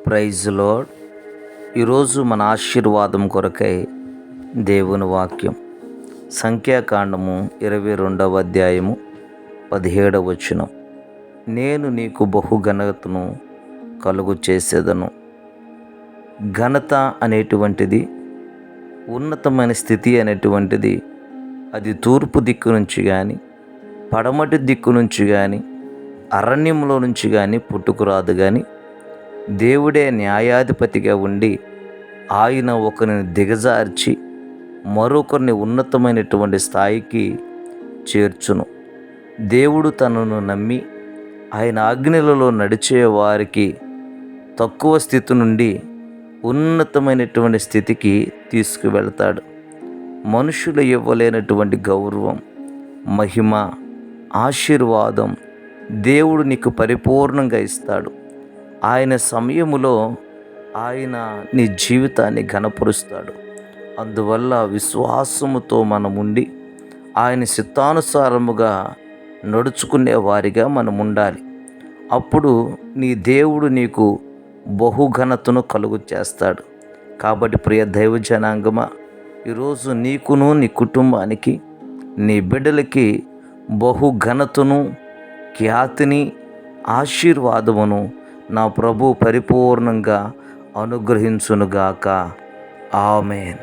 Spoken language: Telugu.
Praise lord. ఈరోజు మన ఆశీర్వాదం కొరకై దేవుని వాక్యం సంఖ్యాకాండము 22వ అధ్యాయము 17వ వచనం. నేను నీకు బహుఘనతను కలుగు చేసేదను. ఘనత అనేటువంటిది, ఉన్నతమైన స్థితి అనేటువంటిది అది తూర్పు దిక్కు నుంచి కానీ, పడమటి దిక్కు నుంచి కానీ, అరణ్యంలో నుంచి కానీ పుట్టుకురాదు. కానీ దేవుడే న్యాయాధిపతిగా ఉండి ఆయన ఒకరిని దిగజార్చి మరొకరిని ఉన్నతమైనటువంటి స్థాయికి చేర్చును. దేవుడు తనను నమ్మి ఆయన ఆజ్ఞలలో నడిచే వారికి తక్కువ స్థితి నుండి ఉన్నతమైనటువంటి స్థితికి తీసుకువెళ్తాడు. మనుషులు ఇవ్వలేనటువంటి గౌరవం, మహిమ, ఆశీర్వాదం దేవుడు నీకు పరిపూర్ణంగా ఇస్తాడు. ఆయన సమయములో ఆయన నీ జీవితాన్ని ఘనపరుస్తాడు. అందువల్ల విశ్వాసముతో మనముండి ఆయన చిత్తానుసారముగా నడుచుకునే వారిగా మనం ఉండాలి. అప్పుడు నీ దేవుడు నీకు బహుఘనతను కలుగు చేస్తాడు. కాబట్టి ప్రియ దైవ జనాంగమా, ఈరోజు నీకును, నీ కుటుంబానికి, నీ బిడ్డలకి బహుఘనతను, ఖ్యాతిని, ఆశీర్వాదమును నా ప్రభు పరిపూర్ణంగా అనుగ్రహించునుగాక. ఆమేన్.